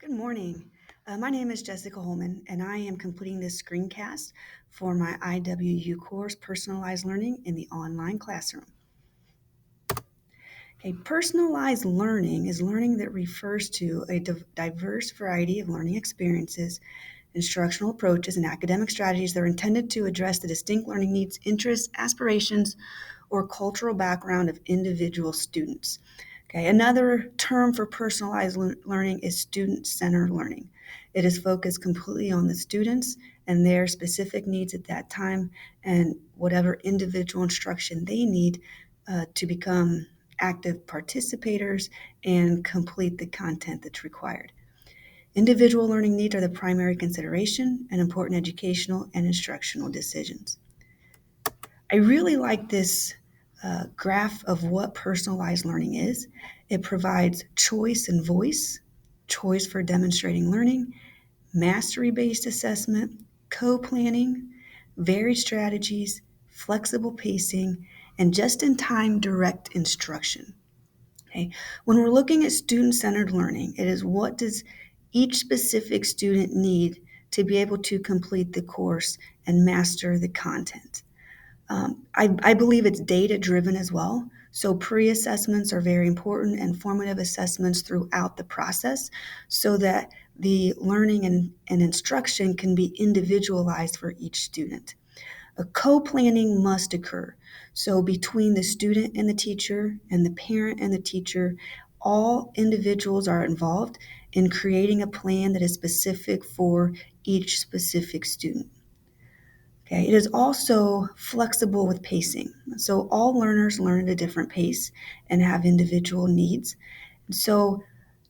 Good morning. My name is Jessica Holman, and I am completing this screencast for my IWU course, Personalized Learning in the Online Classroom. Okay, personalized learning is learning that refers to a diverse variety of learning experiences, instructional approaches, and academic strategies that are intended to address the distinct learning needs, interests, aspirations, or cultural background of individual students. Okay, another term for personalized learning is student-centered learning. It is focused completely on the students and their specific needs at that time and whatever individual instruction they need to become active participators and complete the content that's required. Individual learning needs are the primary consideration and important educational and instructional decisions. I really like this graph of what personalized learning is. It provides choice and voice, choice for demonstrating learning, mastery-based assessment, co-planning, varied strategies, flexible pacing, and just-in-time direct instruction. Okay. When we're looking at student-centered learning, it is what does each specific student need to be able to complete the course and master the content. I believe it's data driven as well. So pre-assessments are very important and formative assessments throughout the process so that the learning and instruction can be individualized for each student. A co-planning must occur. So between the student and the teacher and the parent and the teacher, all individuals are involved in creating a plan that is specific for each specific student. Okay, it is also flexible with pacing. So all learners learn at a different pace and have individual needs. So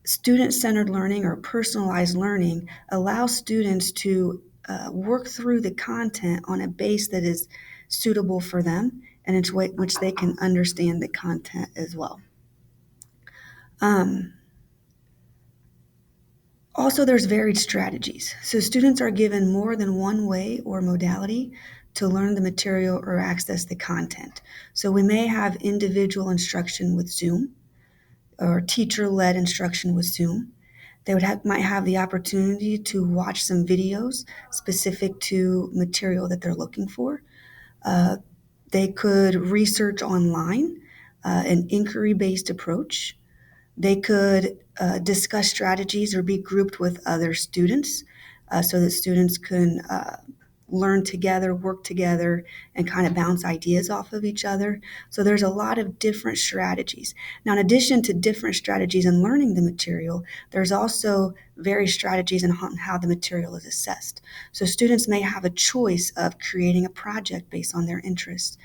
student-centered learning or personalized learning allows students to work through the content on a base that is suitable for them and in which they can understand the content as well. Also, there's varied strategies. So students are given more than one way or modality to learn the material or access the content. So we may have individual instruction with Zoom or teacher-led instruction with Zoom. They might have the opportunity to watch some videos specific to material that they're looking for. They could research online, an inquiry-based approach. They could discuss strategies or be grouped with other students so that students can learn together, work together, and kind of bounce ideas off of each other. So there's a lot of different strategies. Now, in addition to different strategies in learning the material, there's also various strategies in how the material is assessed. So students may have a choice of creating a project based on their interests.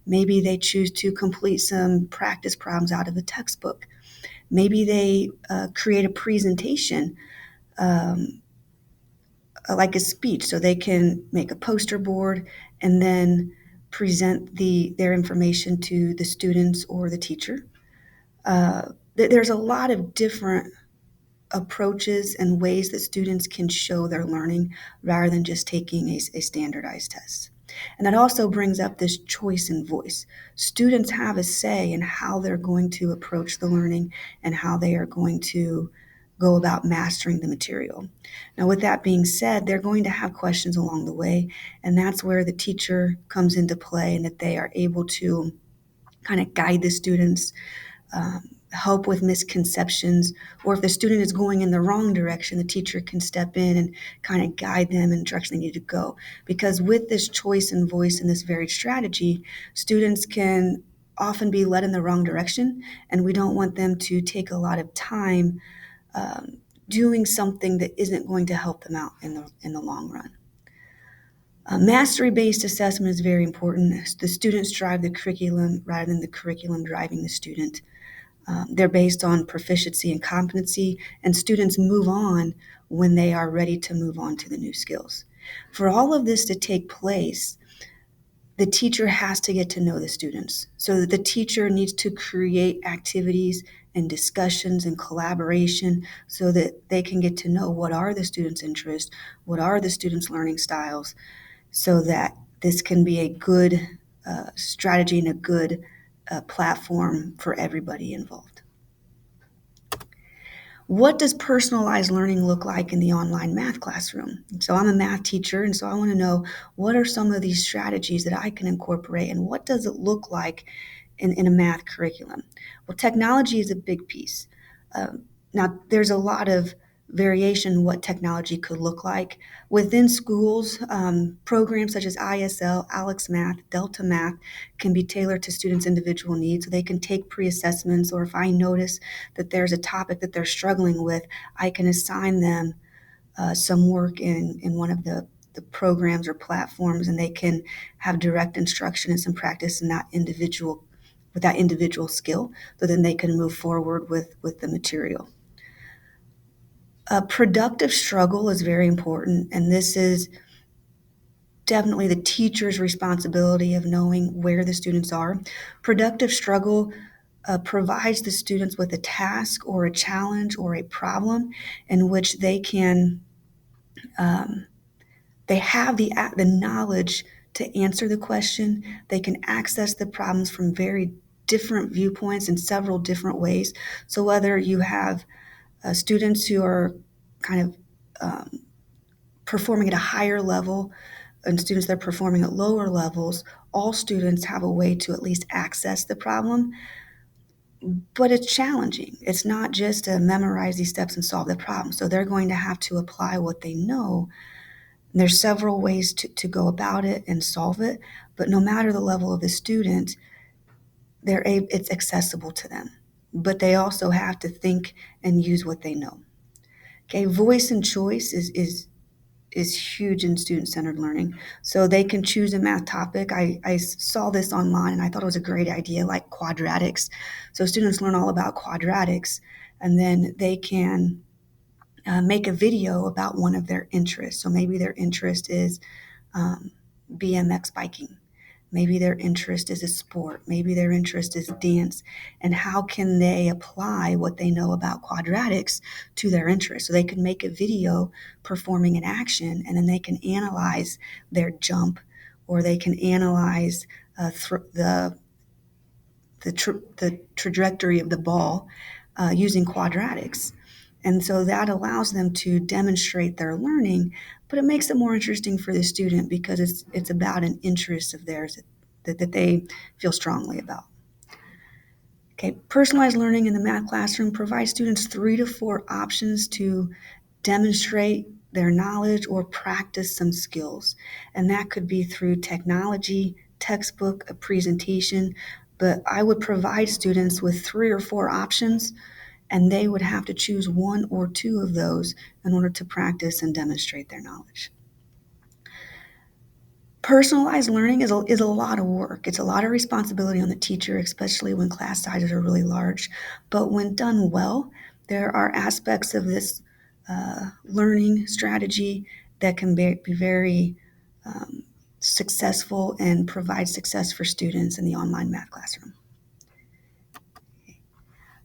Maybe they choose to complete some practice problems out of a textbook. Maybe they create a presentation like a speech, so they can make a poster board and then present their information to the students or the teacher. There's a lot of different approaches and ways that students can show their learning rather than just taking a standardized test. And that also brings up this choice and voice. Students have a say in how they're going to approach the learning and how they are going to go about mastering the material. Now, with that being said, they're going to have questions along the way, and that's where the teacher comes into play and that they are able to kind of guide the students, help with misconceptions, or if the student is going in the wrong direction, the teacher can step in and kind of guide them in the direction they need to go. Because with this choice and voice and this varied strategy, students can often be led in the wrong direction, and we don't want them to take a lot of time doing something that isn't going to help them out in the long run. Mastery-based assessment is very important. The students drive the curriculum rather than the curriculum driving the student. They're based on proficiency and competency, and students move on when they are ready to move on to the new skills. For all of this to take place, the teacher has to get to know the students. So the teacher needs to create activities and discussions and collaboration so that they can get to know what are the students' interests, what are the students' learning styles, so that this can be a good strategy and a good platform for everybody involved. What does personalized learning look like in the online math classroom? So I'm a math teacher, and so I want to know what are some of these strategies that I can incorporate, and what does it look like in a math curriculum? Well, technology is a big piece. Now, there's a lot of variation in what technology could look like. Within schools, programs such as ISL, Alex Math, Delta Math can be tailored to students' individual needs. So they can take pre-assessments, or if I notice that there's a topic that they're struggling with, I can assign them some work in one of the programs or platforms, and they can have direct instruction and some practice in that individual with that individual skill, so then they can move forward with the material. A productive struggle is very important, and this is definitely the teacher's responsibility of knowing where the students are. Productive struggle provides the students with a task or a challenge or a problem in which um, they have the knowledge to answer the question. They can access the problems from very different viewpoints in several different ways. So whether you have students who are kind of performing at a higher level and students that are performing at lower levels, all students have a way to at least access the problem. But it's challenging. It's not just to memorize these steps and solve the problem. So they're going to have to apply what they know. And there's several ways to go about it and solve it. But no matter the level of the student, it's accessible to them. But they also have to think and use what they know. Okay, voice and choice is huge in student-centered learning. So they can choose a math topic. I saw this online and I thought it was a great idea, like quadratics. So students learn all about quadratics, and then they can make a video about one of their interests. So maybe their interest is um, BMX biking. Maybe their interest is a sport. Maybe their interest is dance. And how can they apply what they know about quadratics to their interest? So they can make a video performing an action, and then they can analyze their jump, or they can analyze the trajectory of the ball using quadratics. And so that allows them to demonstrate their learning, but it makes it more interesting for the student because it's about an interest of theirs that they feel strongly about. Okay, personalized learning in the math classroom provides students 3 to 4 options to demonstrate their knowledge or practice some skills. And that could be through technology, textbook, a presentation, but I would provide students with 3 or 4 options, and they would have to choose 1 or 2 of those in order to practice and demonstrate their knowledge. Personalized learning is a lot of work. It's a lot of responsibility on the teacher, especially when class sizes are really large. But when done well, there are aspects of this learning strategy that can be very successful and provide success for students in the online math classroom.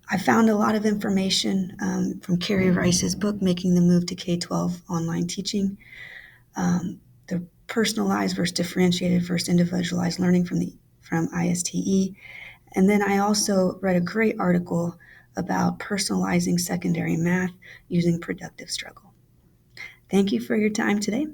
I found a lot of information from Carrie Rice's book, Making the Move to K-12 Online Teaching. The personalized versus differentiated versus individualized learning from ISTE. And then I also read a great article about personalizing secondary math using productive struggle. Thank you for your time today.